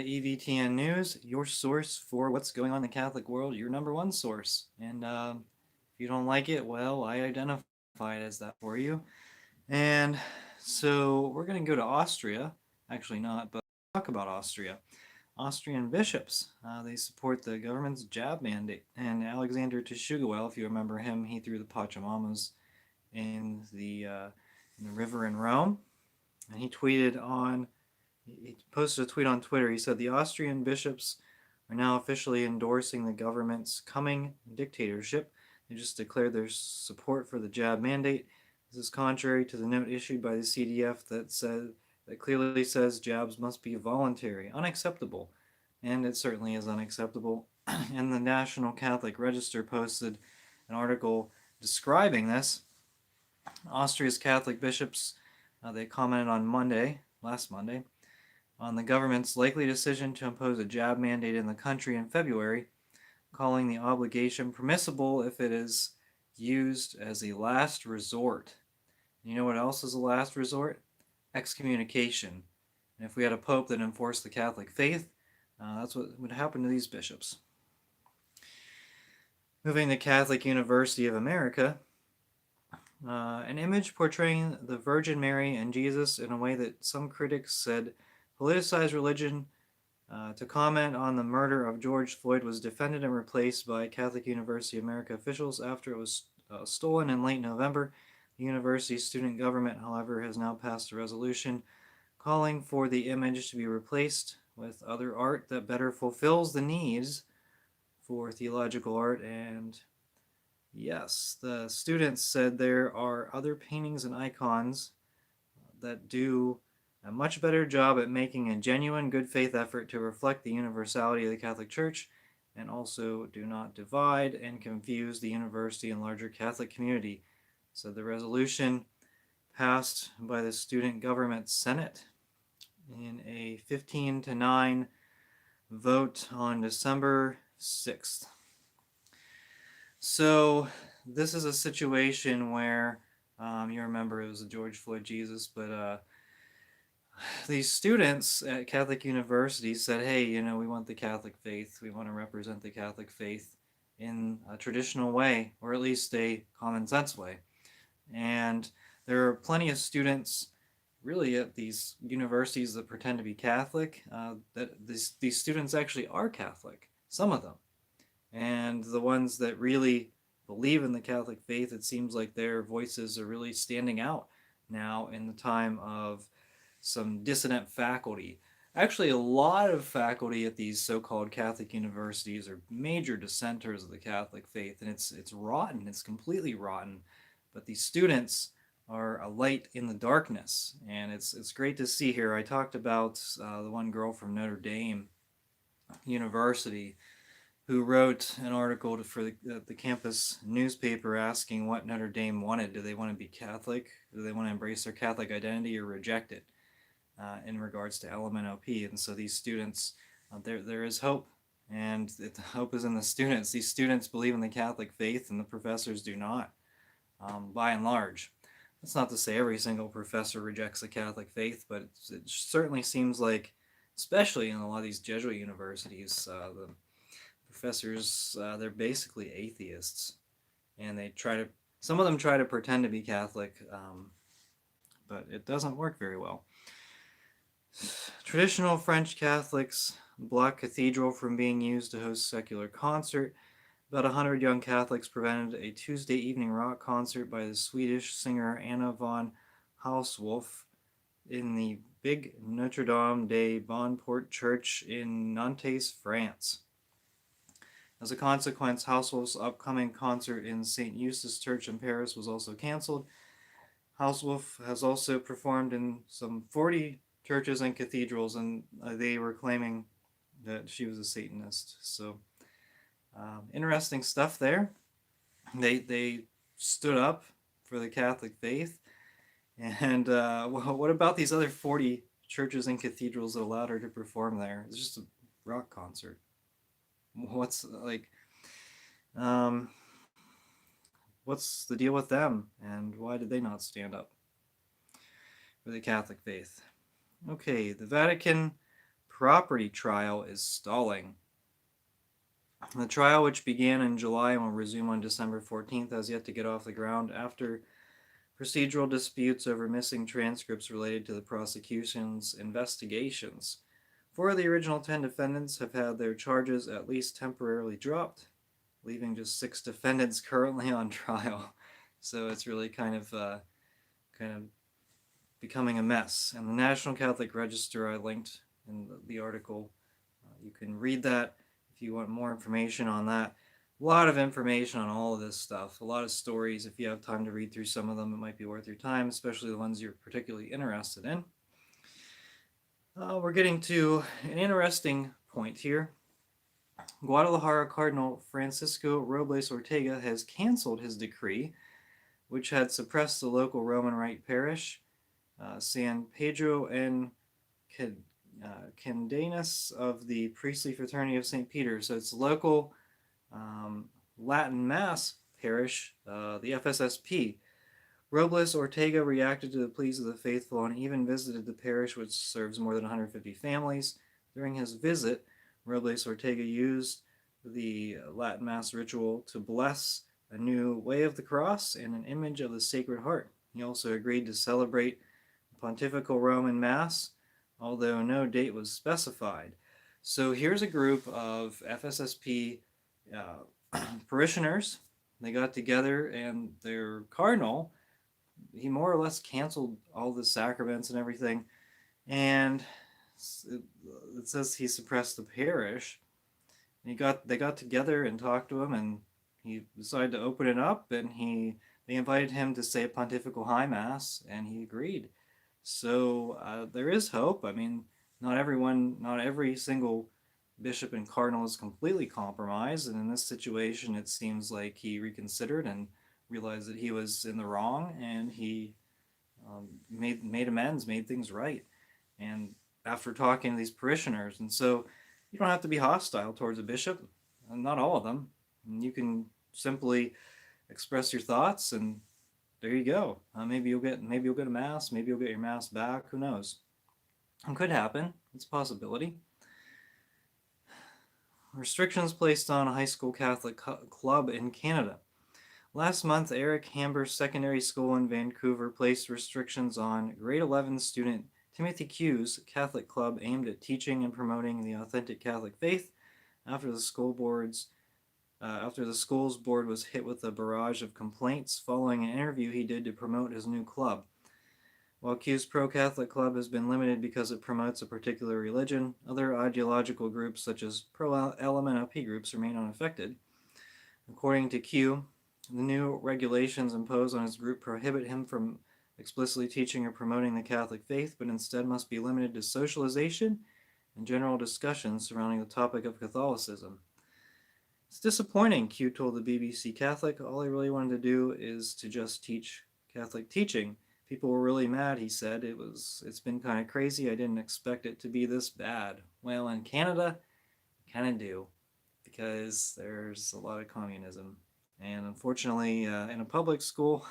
EVTN News, your source for what's going on in the Catholic world, your number one source. And if you don't like it, well, I identify it as that for you. And so we're going to go to Austria. Actually, not, but talk about Austria. Austrian bishops, they support the government's jab mandate. And Alexander Teshugoel, if you remember him, he threw the Pachamamas in the river in Rome. And he posted a tweet on Twitter. He said the Austrian bishops are now officially endorsing the government's coming dictatorship. They just declared their support for the jab mandate. This is contrary to the note issued by the CDF that clearly says jabs must be voluntary, unacceptable, and it certainly is unacceptable. And the National Catholic Register posted an article describing this. Austria's Catholic bishops they commented last Monday, on the government's likely decision to impose a jab mandate in the country in February, calling the obligation permissible if it is used as a last resort. You know what else is a last resort? Excommunication. And if we had a pope that enforced the Catholic faith, that's what would happen to these bishops. Moving to Catholic University of America, an image portraying the Virgin Mary and Jesus in a way that some critics said politicized religion to comment on the murder of George Floyd was defended and replaced by Catholic University of America officials after it was stolen in late November. The university's student government, however, has now passed a resolution calling for the image to be replaced with other art that better fulfills the needs for theological art. And yes, the students said there are other paintings and icons that do a much better job at making a genuine good faith effort to reflect the universality of the Catholic Church and also do not divide and confuse the university and larger Catholic community. So the resolution passed by the Student Government Senate in a 15-9 vote on December 6th. So this is a situation where you remember it was a George Floyd Jesus, but these students at Catholic University said, hey, we want the Catholic faith. We want to represent the Catholic faith in a traditional way, or at least a common sense way. And there are plenty of students really at these universities that pretend to be Catholic, that these students actually are Catholic, some of them. And the ones that really believe in the Catholic faith, it seems like their voices are really standing out now in the time of some dissident faculty. Actually, a lot of faculty at these so-called Catholic universities are major dissenters of the Catholic faith, and it's rotten. It's completely rotten. But these students are a light in the darkness, and it's great to see here. I talked about the one girl from Notre Dame University who wrote an article for the campus newspaper asking what Notre Dame wanted. Do they want to be Catholic? Do they want to embrace their Catholic identity or reject it in regards to LMNOP? And so these students, there is hope, and the hope is in the students. These students believe in the Catholic faith, and the professors do not, by and large. That's not to say every single professor rejects the Catholic faith, but it certainly seems like, especially in a lot of these Jesuit universities, the professors, they're basically atheists, and some of them try to pretend to be Catholic, but it doesn't work very well. Traditional French Catholics block cathedral from being used to host secular concert. About 100 young Catholics prevented a Tuesday evening rock concert by the Swedish singer Anna von Hauswolf in the Big Notre Dame de Bonport Church in Nantes, France. As a consequence, Hauswolf's upcoming concert in St. Eustace Church in Paris was also canceled. Hauswolf has also performed in some 40 churches and cathedrals, and they were claiming that she was a Satanist. So, interesting stuff there. They stood up for the Catholic faith. And what about these other 40 churches and cathedrals that allowed her to perform there? It's just a rock concert. What's the deal with them, and why did they not stand up for the Catholic faith? Okay, the Vatican property trial is stalling. The trial, which began in July and will resume on December 14th, has yet to get off the ground after procedural disputes over missing transcripts related to the prosecution's investigations. 4 of the original 10 defendants have had their charges at least temporarily dropped, leaving just 6 defendants currently on trial. So it's really kind of becoming a mess. And the National Catholic Register I linked in the article. You can read that if you want more information on that. A lot of information on all of this stuff. A lot of stories. If you have time to read through some of them, it might be worth your time, especially the ones you're particularly interested in. We're getting to an interesting point here. Guadalajara Cardinal Francisco Robles Ortega has canceled his decree, which had suppressed the local Roman Rite parish, San Pedro and Candenas of the Priestly Fraternity of St. Peter. So it's local Latin Mass parish, the FSSP. Robles Ortega reacted to the pleas of the faithful and even visited the parish, which serves more than 150 families. During his visit, Robles Ortega used the Latin Mass ritual to bless a new way of the cross and an image of the Sacred Heart. He also agreed to celebrate the Pontifical Roman Mass, although no date was specified. So here's a group of FSSP parishioners. They got together, and their cardinal, he more or less canceled all the sacraments and everything, and it says he suppressed the parish. They got together and talked to him, and he decided to open it up, and they invited him to say a Pontifical High Mass, and he agreed. So there is hope. I mean, not every single bishop and cardinal is completely compromised, and in this situation, it seems like he reconsidered and realized that he was in the wrong, and he made amends, made things right, and after talking to these parishioners. And so you don't have to be hostile towards a bishop, not all of them. You can simply express your thoughts, and there you go. Maybe you'll get a mass, maybe you'll get your mass back, who knows. It could happen. It's a possibility. Restrictions placed on a high school Catholic club in Canada. Last month, Eric Hamber's secondary school in Vancouver placed restrictions on grade 11 student Timothy Q's Catholic club aimed at teaching and promoting the authentic Catholic faith after the school's board was hit with a barrage of complaints following an interview he did to promote his new club. While Q's pro-Catholic club has been limited because it promotes a particular religion, other ideological groups such as pro-LMNOP groups remain unaffected. According to Q, the new regulations imposed on his group prohibit him from explicitly teaching or promoting the Catholic faith, but instead must be limited to socialization and general discussions surrounding the topic of Catholicism. It's disappointing, Q told the BBC Catholic. All I really wanted to do is to just teach Catholic teaching. People were really mad, he said. It's been kind of crazy. I didn't expect it to be this bad. Well, in Canada, kind of do, because there's a lot of communism. And unfortunately, in a public school,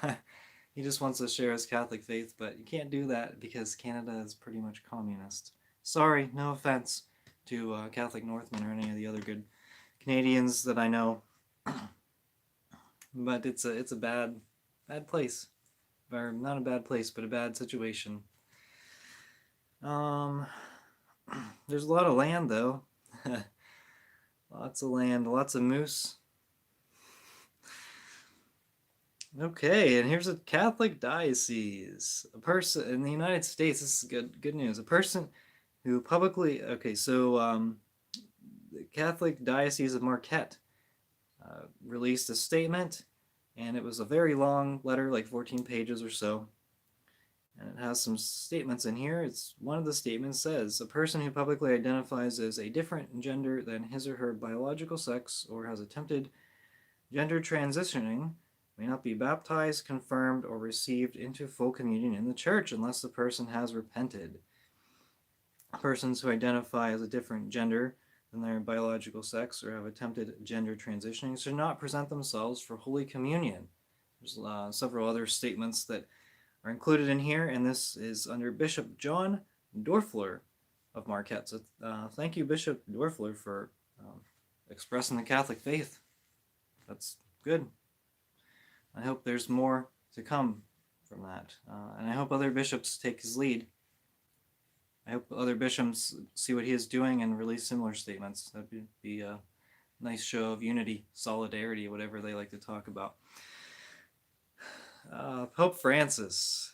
he just wants to share his Catholic faith, but you can't do that because Canada is pretty much communist. Sorry, no offense to Catholic Northmen or any of the other good Canadians that I know, but it's a bad place. Or not a bad place, but a bad situation. There's a lot of land, though. Lots of land, lots of moose. Okay, and here's a Catholic diocese. A person in the United States, this is good news. A person who publicly, the Catholic Diocese of Marquette released a statement, and it was a very long letter, like 14 pages or so. And it has some statements in here. One of the statements says, a person who publicly identifies as a different gender than his or her biological sex or has attempted gender transitioning may not be baptized, confirmed, or received into full communion in the church unless the person has repented. Persons who identify as a different gender than their biological sex or have attempted gender transitioning should not present themselves for Holy Communion. There's several other statements that are included in here, and this is under Bishop John Dorfler, of Marquette. So thank you, Bishop Dorfler, for expressing the Catholic faith. That's good. I hope there's more to come from that. And I hope other bishops take his lead. I hope other bishops see what he is doing and release similar statements. That would be a nice show of unity, solidarity, whatever they like to talk about. Pope Francis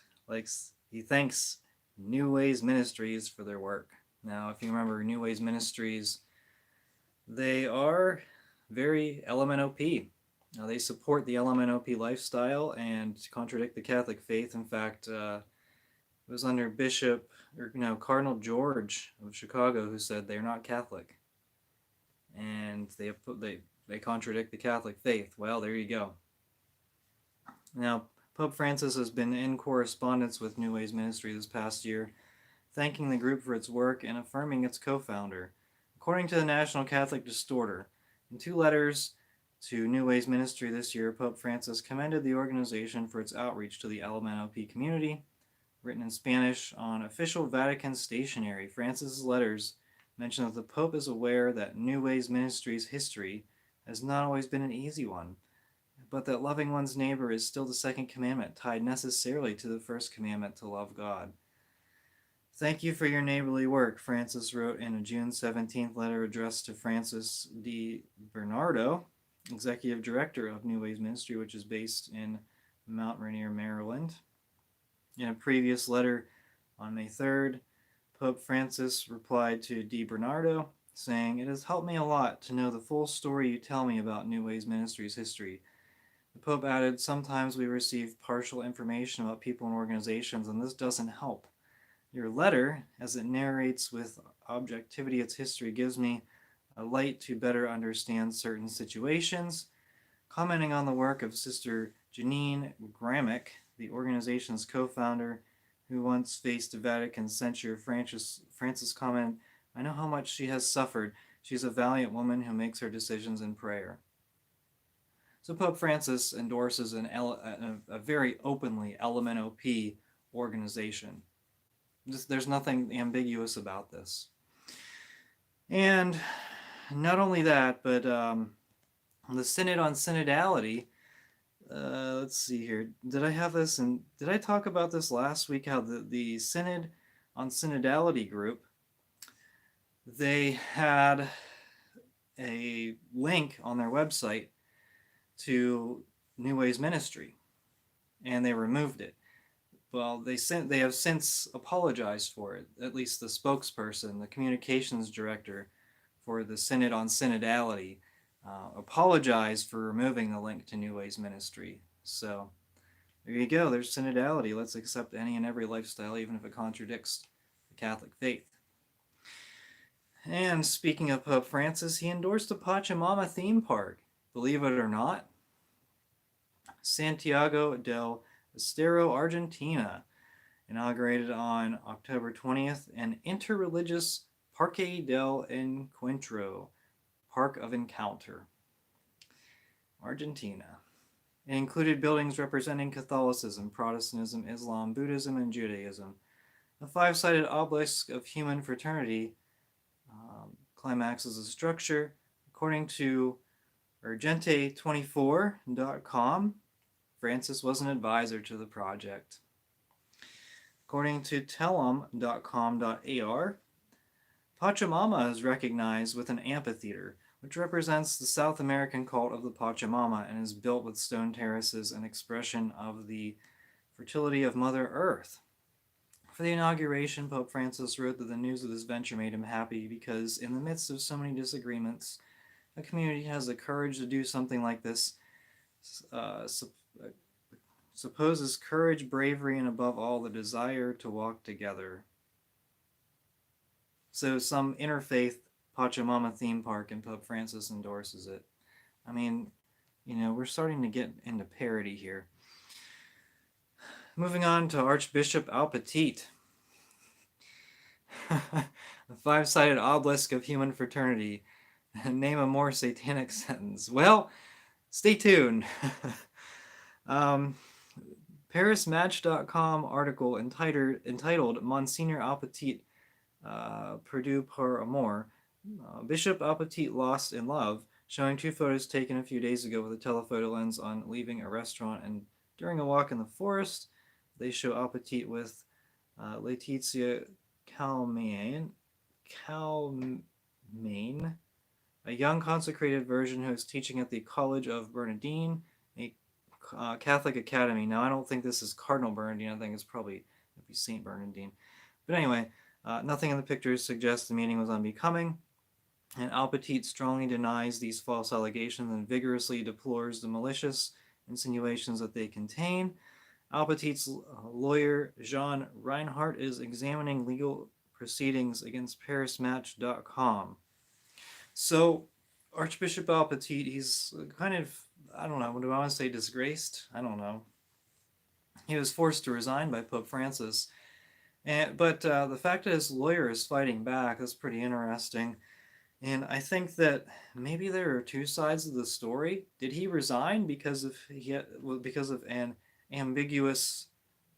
he thanks New Ways Ministries for their work. Now, if you remember New Ways Ministries, they are very LMNOP. Now, they support the LMNOP lifestyle and contradict the Catholic faith. In fact, it was under Cardinal George of Chicago who said they're not Catholic, and they contradict the Catholic faith. Well, there you go. Now, Pope Francis has been in correspondence with New Ways Ministry this past year, thanking the group for its work and affirming its co-founder. According to the National Catholic Distorter, in 2 letters to New Ways Ministry this year, Pope Francis commended the organization for its outreach to the LMNOP community. Written in Spanish on official Vatican stationery, Francis's letters mention that the Pope is aware that New Ways Ministry's history has not always been an easy one, but that loving one's neighbor is still the second commandment, tied necessarily to the first commandment to love God. Thank you for your neighborly work, Francis wrote in a June 17th letter addressed to Francis D. Bernardo, Executive Director of New Ways Ministry, which is based in Mount Rainier, Maryland. In a previous letter on May 3rd, Pope Francis replied to D. Bernardo, saying, "It has helped me a lot to know the full story you tell me about New Ways Ministry's history." The Pope added, "Sometimes we receive partial information about people and organizations, and this doesn't help. Your letter, as it narrates with objectivity its history, gives me a light to better understand certain situations." Commenting on the work of Sister Janine Gramick, the organization's co-founder, who once faced Vatican censure, Francis commented, "I know how much she has suffered. She's a valiant woman who makes her decisions in prayer." So Pope Francis endorses a very openly LMNOP organization. There's nothing ambiguous about this. And not only that, but the Synod on Synodality, let's see here. Did I have this? And did I talk about this last week? How the Synod on Synodality group, they had a link on their website to New Ways Ministry, and they removed it. Well, they have since apologized for it. At least the spokesperson, the communications director for the Synod on Synodality, apologized for removing the link to New Ways Ministry. So there you go. There's synodality. Let's accept any and every lifestyle, even if it contradicts the Catholic faith. And speaking of Pope Francis, he endorsed the Pachamama theme park. Believe it or not, Santiago del Estero, Argentina, inaugurated on October 20th, an interreligious Parque del Encuentro, Park of Encounter, Argentina. It included buildings representing Catholicism, Protestantism, Islam, Buddhism, and Judaism. A 5-sided obelisk of human fraternity climaxes the structure. According to Urgente24.com, Francis was an advisor to the project. According to Telum.com.ar, Pachamama is recognized with an amphitheater, which represents the South American cult of the Pachamama and is built with stone terraces, an expression of the fertility of Mother Earth. For the inauguration, Pope Francis wrote that the news of this venture made him happy because, in the midst of so many disagreements, a community has the courage to do something like this. Supposes courage, bravery, and above all, the desire to walk together. So some interfaith Pachamama theme park, and Pope Francis endorses it. I mean, we're starting to get into parody here. Moving on to Archbishop Alpetit. A 5-sided obelisk of human fraternity. Name a more satanic sentence. Well, stay tuned. ParisMatch.com article entitled Monsignor Alpetit Purdue par amour. Bishop Appetit lost in love, showing two photos taken a few days ago with a telephoto lens on leaving a restaurant and during a walk in the forest. They show Appetit with Laetitia Calmain, a young consecrated virgin who is teaching at the College of Bernardine, a Catholic academy. Now, I don't think this is Cardinal Bernardine. I think it's probably it'd be Saint Bernardine. But anyway, nothing in the pictures suggests the meeting was unbecoming, and Alpetit strongly denies these false allegations and vigorously deplores the malicious insinuations that they contain. Alpetit's lawyer, Jean Reinhardt, is examining legal proceedings against ParisMatch.com. So, Archbishop Alpetit, he's kind of, I don't know, do I want to say disgraced? I don't know. He was forced to resign by Pope Francis. But the fact that his lawyer is fighting back is pretty interesting. And I think that maybe there are two sides of the story. Did he resign because of an ambiguous,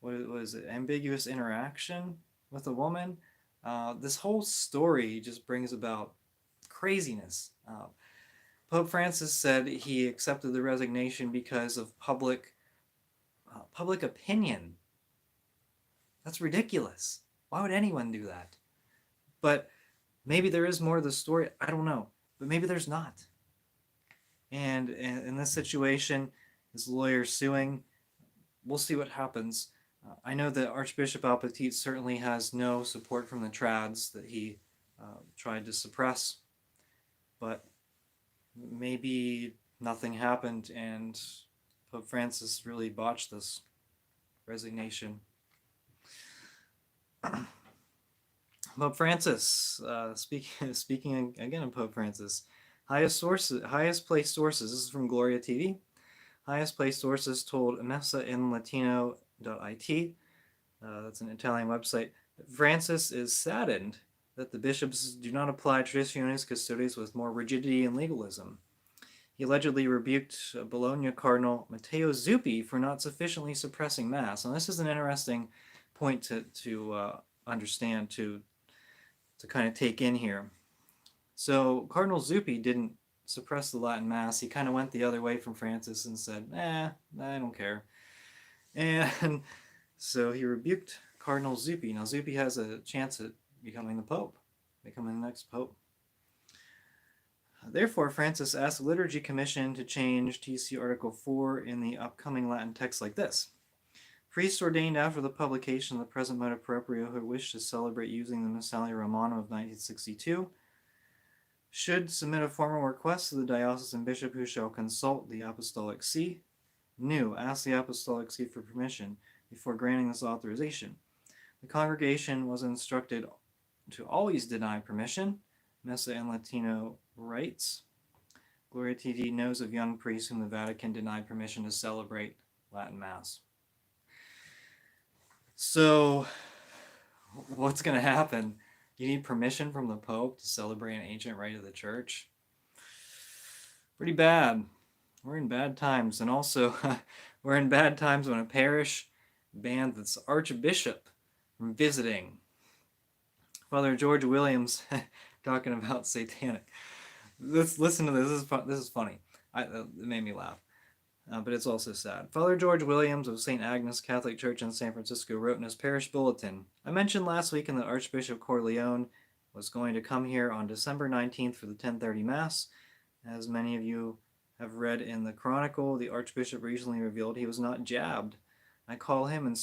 what was it, ambiguous interaction with a woman? This whole story just brings about craziness. Pope Francis said he accepted the resignation because of public opinion. That's ridiculous. Why would anyone do that? But maybe there is more to the story. I don't know. But maybe there's not. And in this situation, his lawyer suing. We'll see what happens. I know that Archbishop Alpetit certainly has no support from the trads that he tried to suppress. But maybe nothing happened and Pope Francis really botched this resignation. Pope Francis, speaking again of Pope Francis, highest placed sources. This is from Gloria TV. Highest placed sources told messainlatino.it. That's an Italian website. Francis is saddened that the bishops do not apply Traditionis Custodes with more rigidity and legalism. He allegedly rebuked Bologna Cardinal Matteo Zuppi for not sufficiently suppressing Mass. And this is an interesting point to understand, to kind of take in here. So Cardinal Zuppi didn't suppress the Latin Mass. He kind of went the other way from Francis and said, I don't care. And so he rebuked Cardinal Zuppi. Now Zuppi has a chance at becoming the Pope, becoming the next Pope. Therefore, Francis asked the Liturgy Commission to change TC Article 4 in the upcoming Latin text like this. Priests ordained after the publication of the present motu proprio who wish to celebrate using the Missalia Romanum of 1962 should submit a formal request to the diocesan bishop who shall consult the Apostolic See. Ask the Apostolic See for permission before granting this authorization. The congregation was instructed to always deny permission. Messa in Latino writes, Gloria TD knows of young priests whom the Vatican denied permission to celebrate Latin Mass. So, what's going to happen? You need permission from the Pope to celebrate an ancient rite of the Church? Pretty bad. We're in bad times. And also, we're in bad times when a parish banned its archbishop from visiting. Father George Williams talking about satanic. Let's listen to this. This is funny. It made me laugh. But it's also sad. Father George Williams of St. Agnes Catholic Church in San Francisco wrote in his parish bulletin, I mentioned last week that Archbishop Corleone was going to come here on December 19th for the 10:30 Mass. As many of you have read in the Chronicle, the Archbishop recently revealed he was not jabbed. I called him and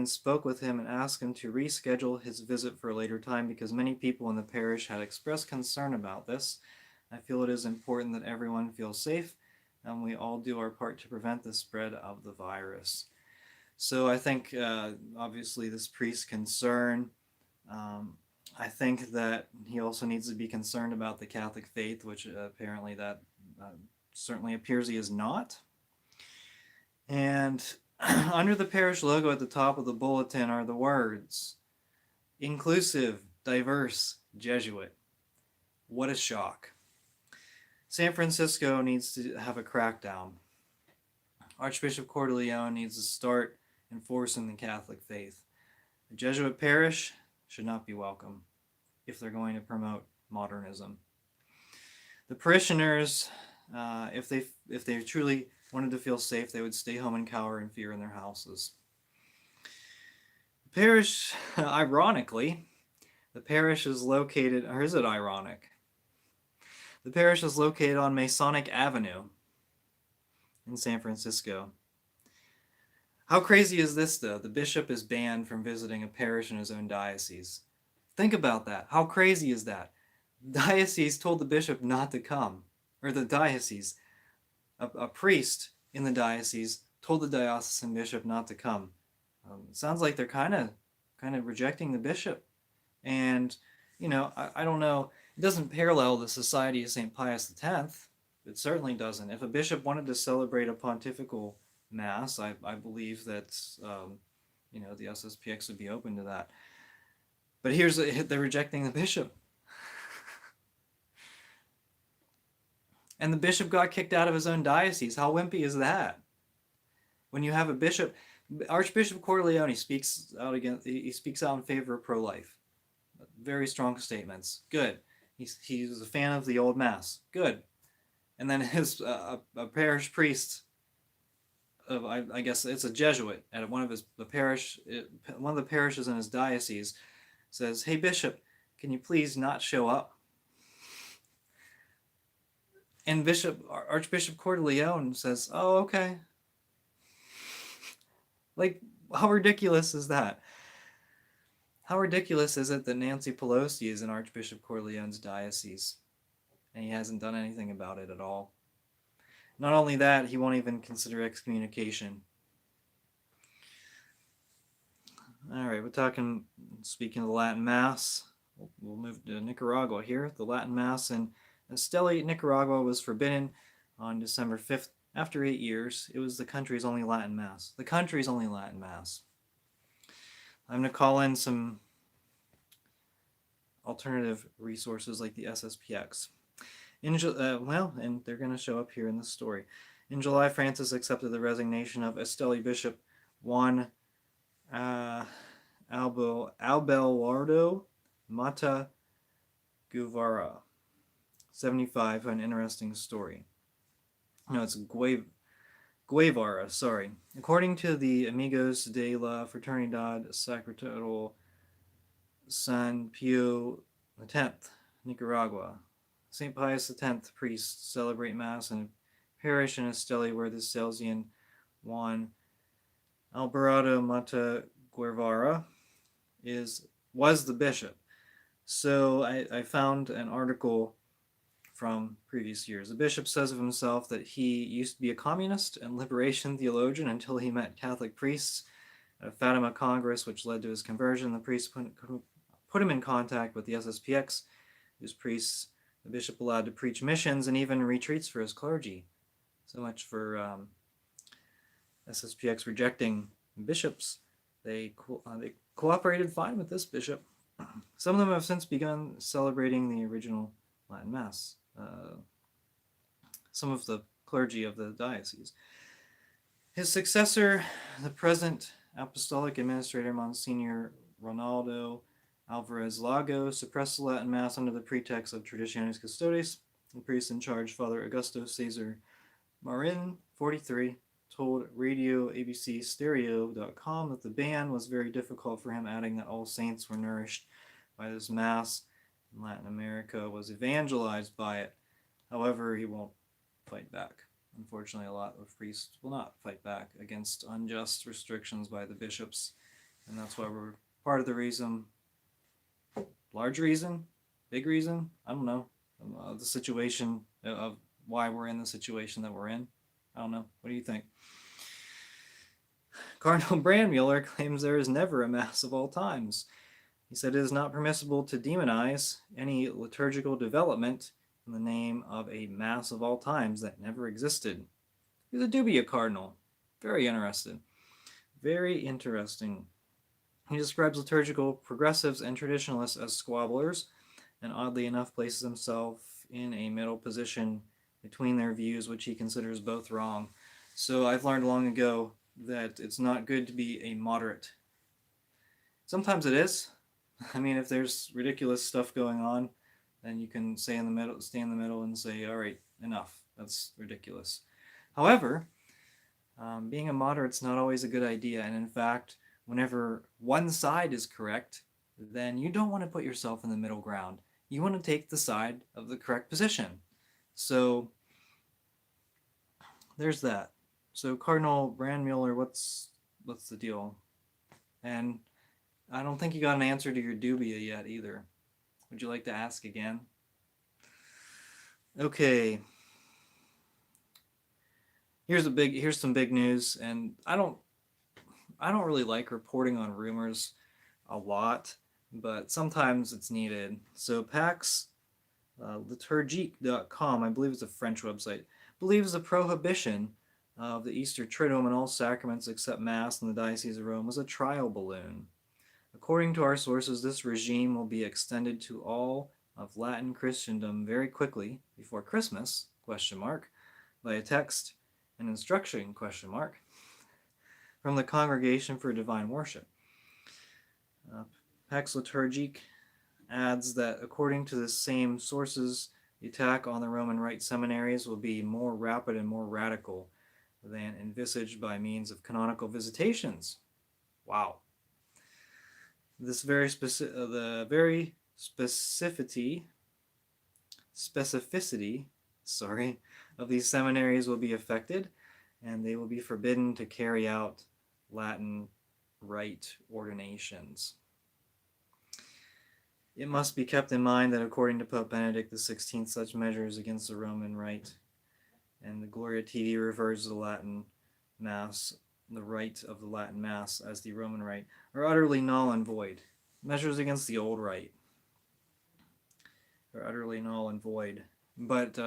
spoke with him and asked him to reschedule his visit for a later time because many people in the parish had expressed concern about this. I feel it is important that everyone feels safe and we all do our part to prevent the spread of the virus. So I think, obviously, this priest's concern, I think that he also needs to be concerned about the Catholic faith, which apparently that certainly appears he is not. And under the parish logo at the top of the bulletin are the words, inclusive, diverse, Jesuit. What a shock. San Francisco needs to have a crackdown. Archbishop Corleone needs to start enforcing the Catholic faith. The Jesuit parish should not be welcome if they're going to promote modernism. The parishioners, if they truly wanted to feel safe, they would stay home and cower in fear in their houses. The parish, ironically, the parish is located, or is it ironic? The parish is located on Masonic Avenue in San Francisco. How crazy is this, though? The bishop is banned from visiting a parish in his own diocese. Think about that. How crazy is that? The diocese told the bishop not to come. Or the diocese, a priest in the diocese told the diocesan bishop not to come. It sounds like they're kind of rejecting the bishop. And, I don't know. It doesn't parallel the Society of St. Pius X. It certainly doesn't. If a bishop wanted to celebrate a pontifical mass, I believe that, the SSPX would be open to that. But they're rejecting the bishop. And the bishop got kicked out of his own diocese. How wimpy is that? When you have a bishop, Archbishop Corleone speaks out in favor of pro-life. Very strong statements. Good. He's a fan of the old mass. Good. And then a parish priest I guess it's a Jesuit at one of the parishes in his diocese says, "Hey bishop, can you please not show up?" And Archbishop Corleone says, "Oh, okay." Like, how ridiculous is that? How ridiculous is it that Nancy Pelosi is in Archbishop Corleone's diocese and he hasn't done anything about it at all? Not only that, he won't even consider excommunication. All right, speaking of the Latin Mass, we'll move to Nicaragua here. The Latin Mass in Esteli, Nicaragua was forbidden on December 5th. After 8 years, it was the country's only Latin Mass. The country's only Latin Mass. I'm going to call in some alternative resources like the SSPX. And they're going to show up here in this story. In July, Francis accepted the resignation of Esteli Bishop Juan Abelardo Mata Guevara, 75, an interesting story. No, it's Guevara, sorry. According to the Amigos de la Fraternidad Sacerdotal San Pio X, Nicaragua, St. Pius X priests celebrate Mass in a parish in Esteli where the Salesian Juan Alvarado Mata Guevara was the bishop. So I found an article from previous years. The bishop says of himself that he used to be a communist and liberation theologian until he met Catholic priests at a Fatima Congress, which led to his conversion. The priests put him in contact with the SSPX, whose priests the bishop allowed to preach missions and even retreats for his clergy. So much for SSPX rejecting bishops. They cooperated fine with this bishop. Some of them have since begun celebrating the original Latin Mass. Some of the clergy of the diocese. His successor, the present apostolic administrator, Monsignor Ronaldo Alvarez Lago, suppressed the Latin Mass under the pretext of Traditionis Custodes. The priest in charge, Father Augusto Cesar Marin, 43, told Radio ABC Stereo.com that the ban was very difficult for him, adding that all saints were nourished by this Mass and Latin America was evangelized by it. However, he won't fight back. Unfortunately, a lot of priests will not fight back against unjust restrictions by the bishops, and that's why we're part of the reason, large reason, big reason, I don't know, the situation of why we're in the situation that we're in. I don't know. What do you think? Cardinal Brandmuller claims there is never a Mass of all times. He said it is not permissible to demonize any liturgical development in the name of a Mass of all times that never existed. He's a dubia cardinal. Very interesting. Very interesting. He describes liturgical progressives and traditionalists as squabblers, and oddly enough places himself in a middle position between their views, which he considers both wrong. So I've learned long ago that it's not good to be a moderate. Sometimes it is. I mean, if there's ridiculous stuff going on, then you can stay in the middle and say, all right, enough. That's ridiculous. However, being a moderate's not always a good idea. And in fact, whenever one side is correct, then you don't want to put yourself in the middle ground. You want to take the side of the correct position. So there's that. So Cardinal Brandmuller, what's the deal? And I don't think you got an answer to your dubia yet either. Would you like to ask again? Okay. Here's some big news, and I don't really like reporting on rumors a lot, but sometimes it's needed. So Pax liturgique.com, I believe it's a French website, believes the prohibition of the Easter Triduum and all sacraments except Mass in the Diocese of Rome was a trial balloon. According to our sources, this regime will be extended to all of Latin Christendom very quickly before Christmas, by a text and instruction, from the Congregation for Divine Worship. Pax Liturgique adds that according to the same sources, the attack on the Roman Rite seminaries will be more rapid and more radical than envisaged by means of canonical visitations. Wow. This very specificity of these seminaries will be affected, and they will be forbidden to carry out Latin Rite ordinations. It must be kept in mind that according to Pope Benedict XVI, such measures against the Roman Rite and the Gloria TV refers to the Latin Mass, the rite of the Latin Mass as the Roman Rite, are utterly null and void. Measures against the old rite are utterly null and void. But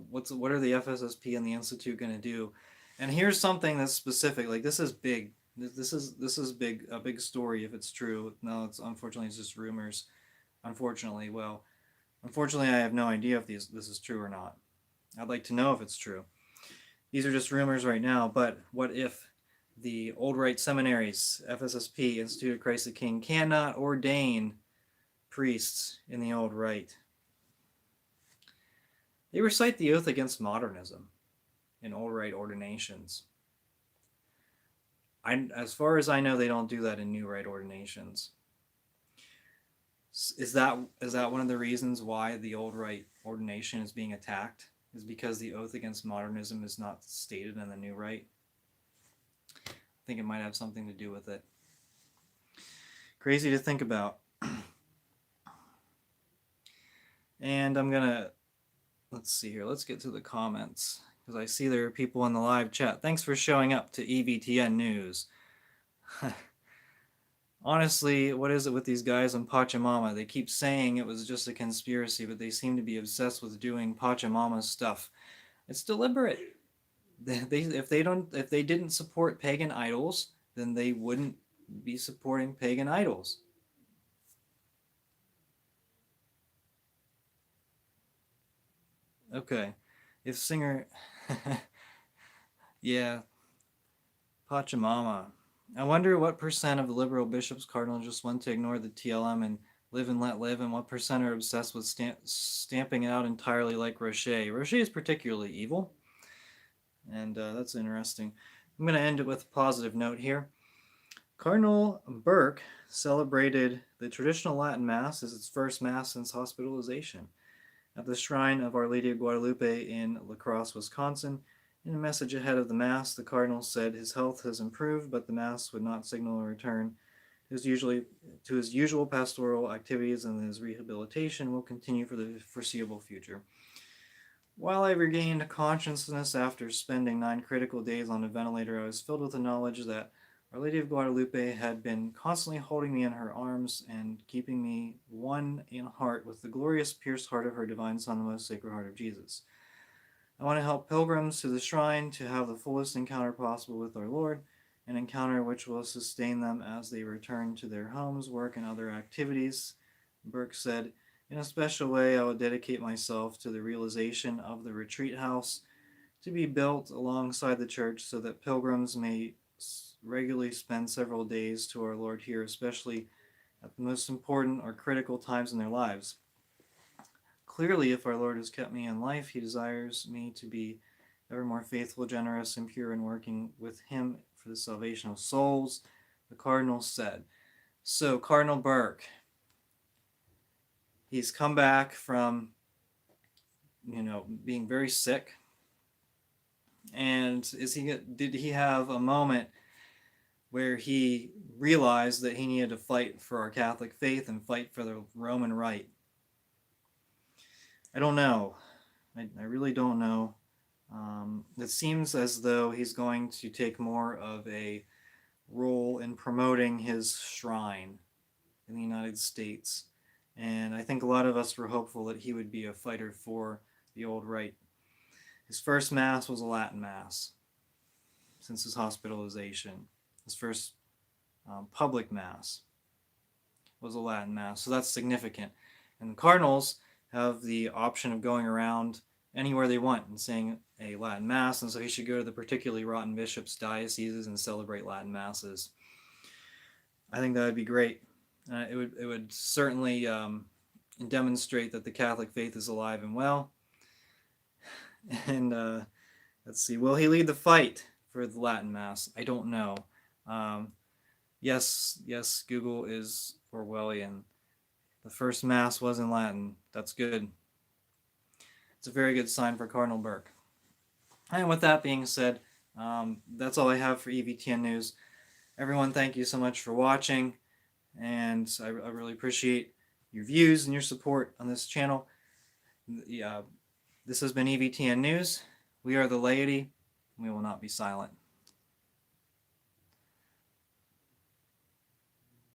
what are the FSSP and the Institute going to do? And here's something that's specific. Like, this is big. This is big, a big story if it's true. No, unfortunately it's just rumors. Unfortunately, I have no idea if this is true or not. I'd like to know if it's true. These are just rumors right now, but what if the old rite seminaries, FSSP, Institute of Christ the King, cannot ordain priests in the old rite? They recite the oath against modernism in old rite ordinations. As far as I know, they don't do that in new rite ordinations. Is that one of the reasons why the old rite ordination is being attacked? Is because the oath against modernism is not stated in the new rite? I think it might have something to do with it. Crazy to think about. And I'm gonna, let's see here, let's get to the comments, because I see there are people in the live chat. Thanks for showing up to EVTN News. Honestly, what is it with these guys on Pachamama? They keep saying it was just a conspiracy, but they seem to be obsessed with doing Pachamama stuff. It's deliberate. If they didn't support pagan idols, then they wouldn't be supporting pagan idols. Okay, if singer, yeah, Pachamama. I wonder what percent of the liberal bishops, cardinals just want to ignore the TLM and live and let live, and what percent are obsessed with stamping it out entirely like Rocher. Rocher is particularly evil, and that's interesting. I'm going to end it with a positive note here. Cardinal Burke celebrated the traditional Latin Mass as its first Mass since hospitalization at the shrine of Our Lady of Guadalupe in La Crosse, Wisconsin. In a message ahead of the Mass, the Cardinal said his health has improved, but the Mass would not signal a return to his usual pastoral activities, and his rehabilitation will continue for the foreseeable future. While I regained consciousness after spending 9 critical days on a ventilator, I was filled with the knowledge that Our Lady of Guadalupe had been constantly holding me in her arms and keeping me one in heart with the glorious pierced heart of her divine Son, the most sacred heart of Jesus. I want to help pilgrims to the shrine to have the fullest encounter possible with our Lord, an encounter which will sustain them as they return to their homes, work, and other activities. Burke said, in a special way, I will dedicate myself to the realization of the retreat house to be built alongside the church so that pilgrims may regularly spend several days to our Lord here, especially at the most important or critical times in their lives. Clearly, if our Lord has kept me in life, he desires me to be ever more faithful, generous, and pure in working with him for the salvation of souls, the Cardinal said. So, Cardinal Burke, he's come back from, being very sick. And did he have a moment where he realized that he needed to fight for our Catholic faith and fight for the Roman Rite? I don't know. I really don't know. It seems as though he's going to take more of a role in promoting his shrine in the United States. And I think a lot of us were hopeful that he would be a fighter for the old rite. His first Mass was a Latin Mass since his hospitalization. His first public Mass was a Latin Mass, so that's significant. And the Cardinals have the option of going around anywhere they want and saying a Latin Mass, and so he should go to the particularly rotten bishops' dioceses and celebrate Latin Masses. I think that would be great. It would certainly demonstrate that the Catholic faith is alive and well. And let's see, will he lead the fight for the Latin Mass? I don't know. Yes, Google is Orwellian. The first Mass was in Latin. That's good. It's a very good sign for Cardinal Burke. And with that being said, that's all I have for EVTN News. Everyone, thank you so much for watching, and I really appreciate your views and your support on this channel. This has been EVTN News. We are the laity. We will not be silent.